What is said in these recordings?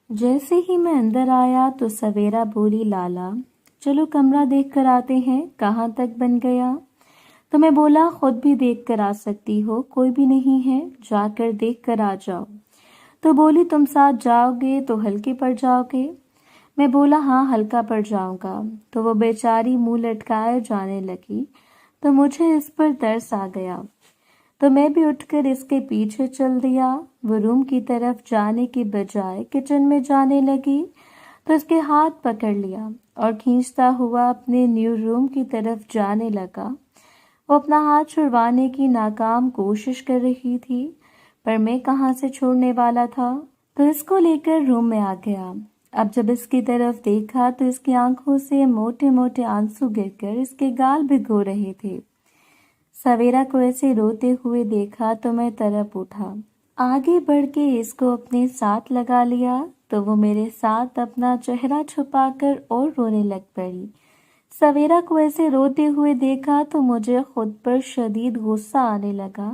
جیسے ہی میں اندر آیا تو سویرا بولی، لالا چلو کمرہ دیکھ کر آتے ہیں، کہاں تک بن گیا؟ تو میں بولا، خود بھی دیکھ کر آ سکتی ہو، کوئی بھی نہیں ہے، جا کر دیکھ کر آ جاؤ۔ تو بولی، تم ساتھ جاؤ گے تو ہلکے پڑ جاؤ گے؟ میں بولا، ہاں ہلکا پڑ جاؤں گا۔ تو وہ بیچاری منہ لٹکائے جانے لگی، تو مجھے اس پر ترس آ گیا، تو میں بھی اٹھ کر اس کے پیچھے چل دیا۔ وہ روم کی طرف جانے کی بجائے کچن میں جانے لگی، تو اس کے ہاتھ پکڑ لیا اور کھینچتا ہوا اپنے نیو روم کی طرف جانے لگا۔ وہ اپنا ہاتھ چھڑوانے کی ناکام کوشش کر رہی تھی، پر میں کہاں سے چھوڑنے والا تھا، تو اس کو لے کر روم میں آ گیا۔ اب جب اس کی طرف دیکھا تو اس کی آنکھوں سے موٹے موٹے آنسو گر کر اس کے گال بھگو رہے تھے۔ سویرا کو ایسے روتے ہوئے دیکھا تو میں تڑپ اٹھا، آگے بڑھ کے اس کو اپنے ساتھ لگا لیا، تو وہ میرے ساتھ اپنا چہرہ چھپا کر اور رونے لگ پڑی۔ سویرا کو ایسے روتے ہوئے دیکھا تو مجھے خود پر شدید غصہ آنے لگا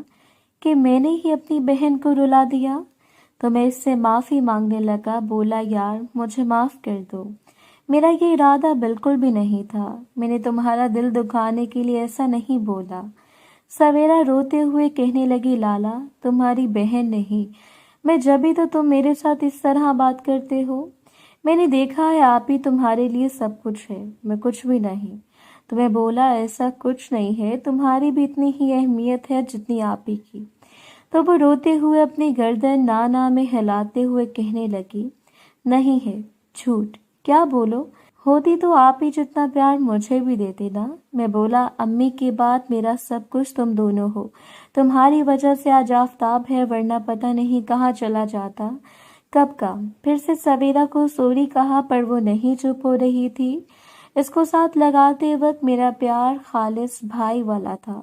کہ میں نے ہی اپنی بہن کو رلا دیا، تو میں اس سے معافی مانگنے لگا، بولا، یار مجھے معاف کر دو، میرا یہ ارادہ بالکل بھی نہیں تھا، میں نے تمہارا دل دکھانے کے لیے ایسا نہیں بولا۔ سویرا روتے ہوئے کہنے لگی، لالا تمہاری بہن نہیں، میں جبھی تو تم میرے ساتھ اس طرح بات کرتے ہو، میں نے دیکھا ہے آپ ہی تمہارے لیے سب کچھ ہے، میں کچھ بھی نہیں۔ تو میں بولا، ایسا کچھ نہیں ہے، تمہاری بھی اتنی ہی اہمیت ہے جتنی آپ ہی کی۔ تو وہ روتے ہوئے اپنی گردن نا میں ہلاتے ہوئے کہنے لگی، نہیں ہے، جھوٹ، کیا بولو، ہوتی تو آپ ہی جتنا پیار مجھے بھی دیتے نا۔ میں بولا، امی کے بعد میرا سب کچھ تم دونوں ہو، تمہاری وجہ سے آج آفتاب ہے، ورنہ پتہ نہیں کہاں چلا جاتا کب کا۔ پھر سے سویرا کو سوری کہا، پر وہ نہیں چپ ہو رہی تھی۔ اس کو ساتھ لگاتے وقت میرا پیار خالص بھائی والا تھا،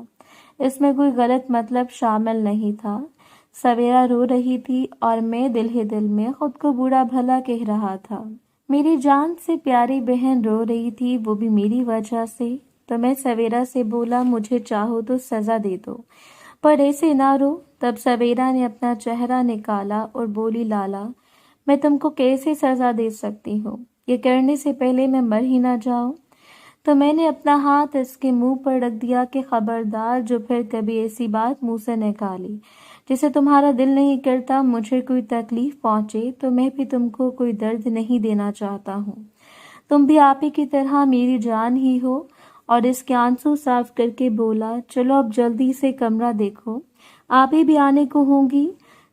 اس میں کوئی غلط مطلب شامل نہیں تھا۔ سویرا رو رہی تھی اور میں دل ہی دل میں خود کو برا بھلا کہہ رہا تھا۔ میری جان سے پیاری بہن رو رہی تھی، وہ بھی میری وجہ سے۔ تو میں سویرا سے بولا، مجھے چاہو تو سزا دے دو، پر ایسے نہ رو۔ تب سویرا نے اپنا چہرہ نکالا اور بولی، لالا میں تم کو کیسے سزا دے سکتی ہوں، یہ کرنے سے پہلے میں مر ہی نہ جاؤں۔ تو میں نے اپنا ہاتھ اس کے منہ پر رکھ دیا کہ خبردار جو پھر کبھی ایسی بات منہ سے نکالی جسے تمہارا دل نہیں کرتا، مجھے کوئی تکلیف پہنچے تو میں بھی تم کو کوئی درد نہیں دینا چاہتا ہوں، تم بھی آپ ہی کی طرح میری جان ہی ہو۔ اور اس کے آنسو صاف کر کے بولا، چلو اب جلدی سے کمرہ دیکھو، آپ ہی بھی آنے کو ہوں گی۔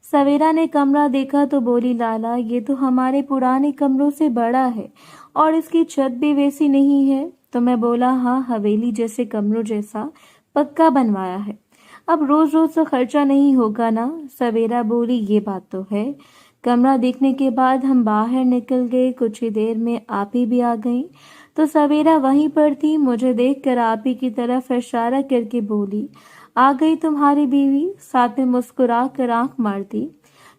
سویرا نے کمرہ دیکھا تو بولی، لالا یہ تو ہمارے پرانے کمروں سے بڑا ہے اور اس کی چھت بھی ویسی نہیں ہے۔ تو میں بولا، ہاں حویلی جیسے کمروں جیسا پکا بنوایا ہے، اب روز روز تو خرچہ نہیں ہوگا نا۔ سویرا بولی، یہ بات تو ہے۔ کمرہ دیکھنے کے بعد ہم باہر نکل گئے، کچھ ہی دیر میں آپ ہی بھی آ گئیں۔ تو سویرا وہیں پر تھی، مجھے دیکھ کر آپ ہی کی طرف اشارہ کر کے بولی، آ گئی تمہاری بیوی، ساتھ میں مسکرا کر آنکھ مارتی،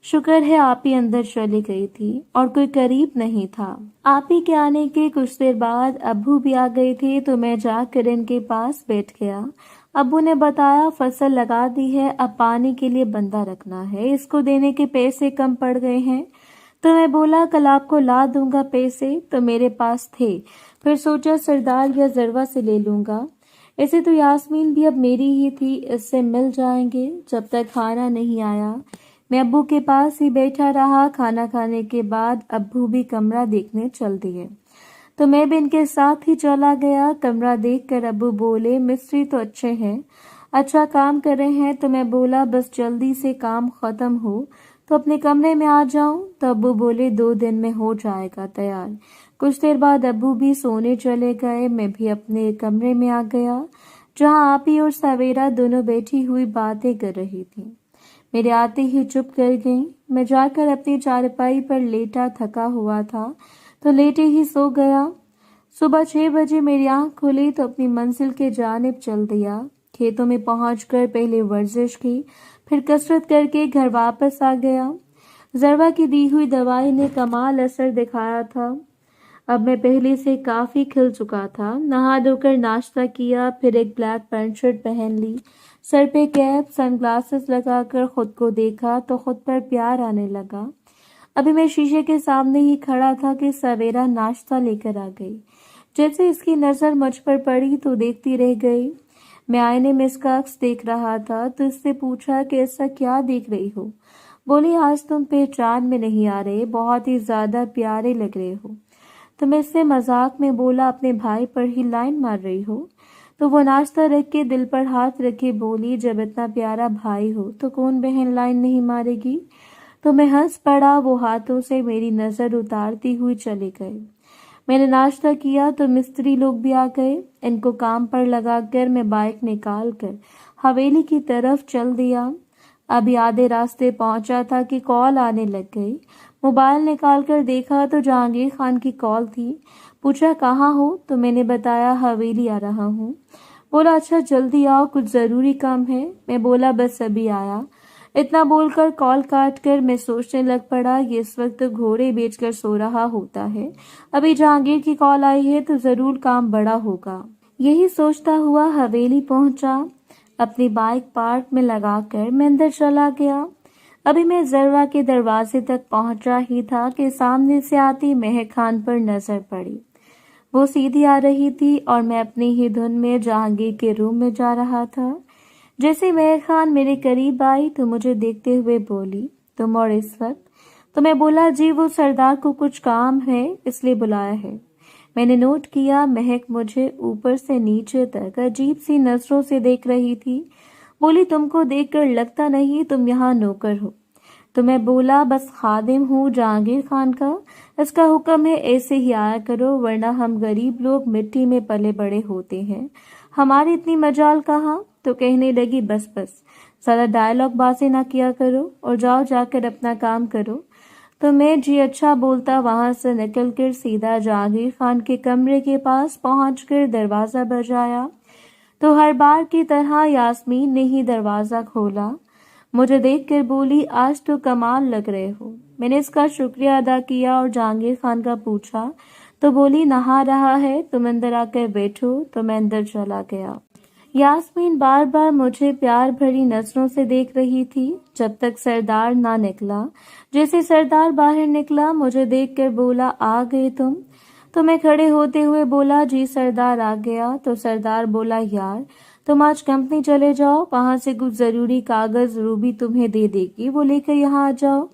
شکر ہے آپ ہی اندر چلی گئی تھی اور کوئی قریب نہیں تھا۔ آپ ہی کے آنے کے کچھ دیر بعد ابو بھی آ گئے تھے، تو میں جا کر ان کے پاس بیٹھ گیا۔ ابو نے بتایا، فصل لگا دی ہے، اب پانی کے لیے بندہ رکھنا ہے، اس کو دینے کے پیسے کم پڑ گئے ہیں۔ تو میں بولا، کل آپ کو لا دوں گا پیسے، تو میرے پاس تھے، پھر سوچا سردار یا ذروہ سے لے لوں گا، ایسے تو یاسمین بھی اب میری ہی تھی، اس سے مل جائیں گے جب تک کھانا نہیں آیا۔ میں ابو کے پاس ہی بیٹھا رہا۔ کھانا کھانے کے بعد ابو بھی کمرہ دیکھنے چل دیے، تو میں بھی ان کے ساتھ ہی چلا گیا۔ کمرہ دیکھ کر ابو بولے، مستری تو اچھے ہیں، اچھا کام کر رہے ہیں۔ تو میں بولا، بس جلدی سے کام ختم ہو تو اپنے کمرے میں آ جاؤں۔ تو ابو بولے، 2 دن میں ہو جائے گا تیار۔ کچھ دیر بعد ابو بھی سونے چلے گئے، میں بھی اپنے کمرے میں آ گیا، جہاں آپی اور سویرا دونوں بیٹھی ہوئی باتیں کر رہی تھیں۔ میرے آتے ہی چپ کر گئیں۔ میں جا کر اپنی چارپائی پر لیٹا، تھکا ہوا تھا تو لیٹے ہی سو گیا۔ صبح 6 بجے میری آنکھ کھلی تو اپنی منزل کے جانب چل دیا۔ کھیتوں میں پہنچ کر پہلے ورزش کی، پھر کسرت کر کے گھر واپس آ گیا۔ ذروہ کی دی ہوئی دوائی نے کمال اثر دکھایا تھا، اب میں پہلے سے کافی کھل چکا تھا۔ نہا دھو کر ناشتہ کیا، پھر ایک بلیک پینٹ شرٹ پہن لی، سر پہ کیپ، سن گلاسز لگا کر خود کو دیکھا تو خود پر پیار آنے لگا۔ ابھی میں شیشے کے سامنے ہی کھڑا تھا کہ سویرا ناشتہ لے کر آ گئی۔ جیسے اس کی نظر مجھ پر پڑی تو دیکھتی رہ گئی۔ میں آئینے میں اس کا عکس دیکھ رہا تھا تو اس سے پوچھا کہ ایسا کیا دیکھ رہی ہو؟ بولی آج تم پہچان میں نہیں آ رہے، بہت ہی زیادہ پیارے لگ رہے ہو۔ تو میں اس سے مذاق میں بولا اپنے بھائی پر ہی لائن مار رہی ہو؟ تو وہ ناشتہ رکھ کے دل پر ہاتھ رکھے بولی جب اتنا پیارا بھائی ہو تو کون بہن لائن نہیں مارے گی؟ تو میں ہنس پڑا، وہ ہاتھوں سے میری نظر اتارتی ہوئی چلے گئے۔ میں نے ناشتہ کیا تو مستری لوگ بھی آ گئے۔ ان کو کام پر لگا کر میں بائک نکال کر حویلی کی طرف چل دیا۔ ابھی آدھے راستے پہنچا تھا کہ کال آنے لگ گئی۔ موبائل نکال کر دیکھا تو جہانگیر خان کی کال تھی۔ پوچھا کہاں ہو؟ تو میں نے بتایا حویلی آ رہا ہوں۔ بولا اچھا جلدی آؤ، کچھ ضروری کام ہے؟ میں بولا بس ابھی آیا۔ اتنا بول کر کال کاٹ کر میں سوچنے لگ پڑا یہ اس وقت گھوڑے بیچ کر سو رہا ہوتا ہے، ابھی جہانگیر کی کال آئی ہے تو ضرور کام بڑا ہوگا۔ یہی سوچتا ہوا حویلی پہنچا۔ اپنی بائک پارک میں لگا کر میں اندر چلا گیا۔ ابھی میں ذرا کے دروازے تک پہنچا ہی تھا کہ سامنے سے آتی مہک خان پر نظر پڑی۔ وہ سیدھی آ رہی تھی اور میں اپنی ہی دھن میں جہانگیر کے روم میں جا رہا تھا۔ جیسے مہک خان میرے قریب آئی تو مجھے دیکھتے ہوئے بولی تم اور اس وقت؟ تو میں بولا جی وہ سردار کو کچھ کام ہے اس لیے بلایا ہے۔ میں نے نوٹ کیا مہک مجھے اوپر سے نیچے تک عجیب سی نظروں سے دیکھ رہی تھی۔ بولی تم کو دیکھ کر لگتا نہیں تم یہاں نوکر ہو۔ تو میں بولا بس خادم ہوں جہانگیر خان کا، اس کا حکم ہے ایسے ہی آیا کرو ورنہ ہم غریب لوگ مٹی میں پلے بڑے ہوتے ہیں، ہماری اتنی مجال کہاں۔ تو کہنے لگی بس زیادہ ڈائلاگ بازی نہ کیا کرو اور جاؤ جا کر اپنا کام کرو۔ تو میں جی اچھا بولتا وہاں سے نکل کر سیدھا جہانگیر خان کے کمرے کے پاس پہنچ کر دروازہ بجایا تو ہر بار کی طرح یاسمین نے ہی دروازہ کھولا۔ مجھے دیکھ کر بولی آج تو کمال لگ رہے ہو۔ میں نے اس کا شکریہ ادا کیا اور جہانگیر خان کا پوچھا تو بولی نہا رہا ہے، تم اندر آ کر بیٹھو۔ تو میں اندر چلا گیا۔ یاسمین بار بار مجھے پیار بھری نظروں سے دیکھ رہی تھی جب تک سردار نہ نکلا۔ جیسے سردار باہر نکلا مجھے دیکھ کر بولا آ گئے تم؟ تو میں کھڑے ہوتے ہوئے بولا جی سردار آ گیا۔ تو سردار بولا یار تم آج کمپنی چلے جاؤ، وہاں سے کچھ ضروری کاغذ روبی تمہیں دے دے گی، وہ لے کر یہاں آ جاؤ،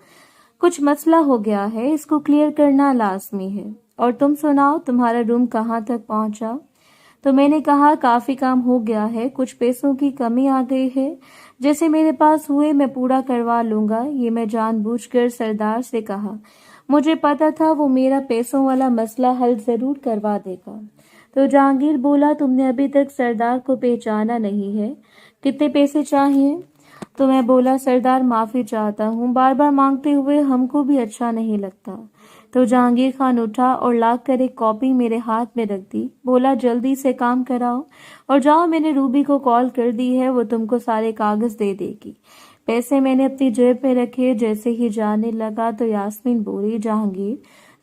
کچھ مسئلہ ہو گیا ہے اس کو کلیئر کرنا لازمی ہے۔ اور تم سناؤ تمہارا روم کہاں تک پہنچا؟ تو میں نے کہا کافی کام ہو گیا ہے، کچھ پیسوں کی کمی آ گئی ہے، جیسے میرے پاس ہوئے میں پورا کروا لوں گا۔ یہ میں جان بوجھ کر سردار سے کہا، مجھے پتا تھا وہ میرا پیسوں والا مسئلہ حل ضرور کروا دے گا۔ تو جہانگیر بولا تم نے ابھی تک سردار کو پہچانا نہیں ہے، کتنے پیسے چاہیے؟ تو میں بولا سردار معافی چاہتا ہوں، بار بار مانگتے ہوئے ہم کو بھی اچھا نہیں لگتا۔ تو جہانگیر خان اٹھا اور لا کر ایک کاپی میرے ہاتھ میں رکھ دی، بولا جلدی سے کام کراؤ اور جاؤ، میں نے روبی کو کال کر دی ہے، وہ تم کو سارے کاغذ دے دے گی۔ پیسے میں نے اپنی جیب میں رکھے، جیسے ہی جانے لگا تو یاسمین بولی جہانگیر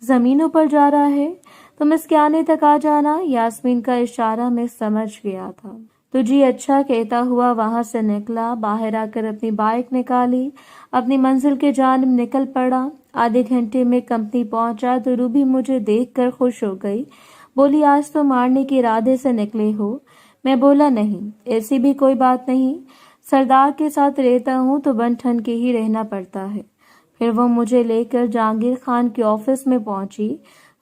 زمینوں پر جا رہا ہے، تم اس کے آنے تک آ جانا۔ یاسمین کا اشارہ میں سمجھ گیا تھا تو جی اچھا کہتا ہوا وہاں سے نکلا، باہر آ کر اپنی بائک نکالی، اپنی منزل کے جانب نکل پڑا۔ آدھے گھنٹے میں کمپنی پہنچا تو روبی مجھے دیکھ کر خوش ہو گئی، بولی آج تو مارنے کے ارادے سے نکلے ہو؟ میں بولا نہیں، ایسی بھی کوئی بات نہیں، سردار کے ساتھ رہتا ہوں تو بن ٹھن کے ہی رہنا پڑتا ہے۔ پھر وہ مجھے لے کر جہانگیر خان کے آفس میں پہنچی،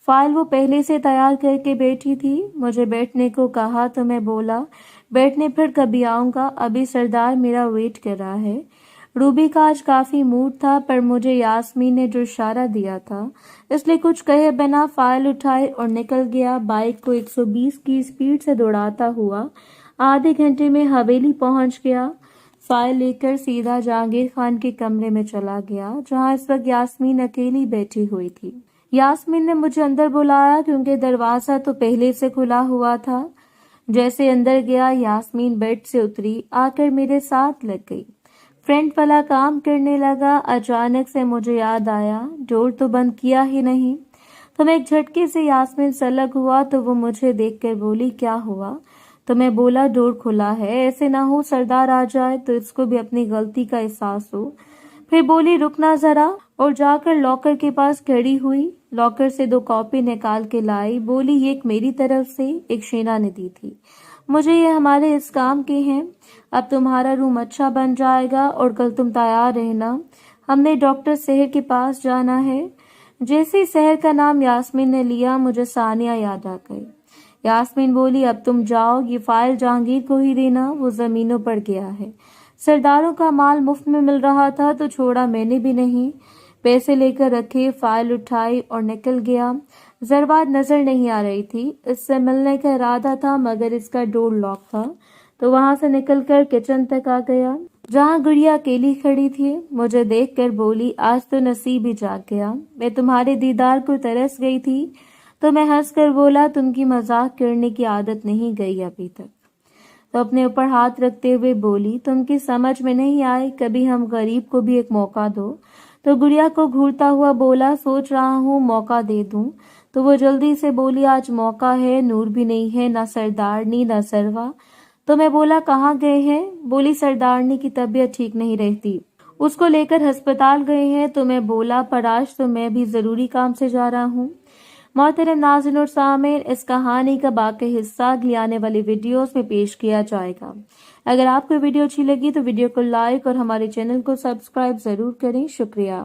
فائل وہ پہلے سے تیار کر کے بیٹھی تھی، مجھے بیٹھنے کو کہا تو میں بولا بیٹھنے پھر کبھی آؤں گا، ابھی سردار میرا ویٹ کر رہا ہے۔ روبی کا آج کافی موڈ تھا پر مجھے یاسمین نے جو اشارہ دیا تھا اس لیے کچھ کہے بنا فائل اٹھائے اور نکل گیا، بائک کو 120 کی اسپیڈ سے دوڑاتا ہوا آدھے گھنٹے میں حویلی پہنچ گیا۔ فائل لے کر سیدھا جہانگیر خان کے کمرے میں چلا گیا جہاں اس وقت یاسمین اکیلی بیٹھی ہوئی تھی۔ یاسمین نے مجھے اندر بلایا کیونکہ دروازہ تو پہلے سے کھلا ہوا تھا۔ جیسے اندر گیا یاسمین بیڈ سے اتری، آ کر میرے ساتھ لگ گئی، فرنٹ والا کام کرنے لگا۔ اچانک سے مجھے یاد آیا ڈور تو بند کیا ہی نہیں، تو میں ایک جھٹکے سے یاسمین سے الگ ہوا تو وہ مجھے دیکھ کر بولی کیا ہوا؟ تو میں بولا ڈور کھلا ہے، ایسے نہ ہو سردار آ جائے تو اس کو بھی اپنی غلطی کا احساس ہو۔ پھر بولی رکنا ذرا، اور جا کر لاکر کے پاس کھڑی ہوئی، لاکر سے 2 کاپی نکال کے لائی، بولی یہ ایک میری طرف سے، ایک شینا نے دی تھی، مجھے یہ ہمارے اس کام کے ہیں، اب تمہارا روم اچھا بن جائے گا اور کل تم تیار رہنا، ہم نے ڈاکٹر سحر کے پاس جانا ہے۔ جیسے سحر کا نام یاسمین نے لیا مجھے ثانیہ یاد آ گئی۔ یاسمین بولی اب تم جاؤ، یہ فائل جہانگیر کو ہی دینا، وہ زمینوں پر گیا ہے، سرداروں کا مال مفت میں مل رہا تھا تو چھوڑا میں نے بھی نہیں، پیسے لے کر رکھے، فائل اٹھائی اور نکل گیا۔ زربات نظر نہیں آ رہی تھی، اس سے ملنے کا ارادہ تھا مگر اس کا ڈور لاک تھا، تو وہاں سے نکل کر کچن تک آ گیا جہاں گڑیا اکیلی کھڑی تھی۔ مجھے دیکھ کر بولی آج تو نصیب ہی جاگ گیا، میں تمہارے دیدار کو ترس گئی تھی، تو میں ہنس کر بولا تم کی مذاق کرنے کی عادت نہیں گئی ابھی تک۔ تو اپنے اوپر ہاتھ رکھتے ہوئے بولی تم کی سمجھ میں نہیں آئے، کبھی ہم غریب کو بھی ایک موقع دو۔ تو گڑیا کو گھورتا ہوا بولا سوچ رہا ہوں موقع دے دوں، تو وہ جلدی سے بولی آج موقع ہے، نور بھی نہیں ہے، نہ سردارنی نہ سروا۔ تو میں بولا کہاں گئے ہیں؟ بولی سردارنی کی طبیعت ٹھیک نہیں رہتی، اس کو لے کر ہسپتال گئے ہیں۔ تو میں بولا پر آج تو میں بھی ضروری کام سے جا رہا ہوں۔ محترم ناظرین اور سامعین، اس کہانی کا باقی حصہ اگلی آنے والی ویڈیوز میں پیش کیا جائے گا۔ اگر آپ کو ویڈیو اچھی لگی تو ویڈیو کو لائک اور ہمارے چینل کو سبسکرائب ضرور کریں۔ شکریہ۔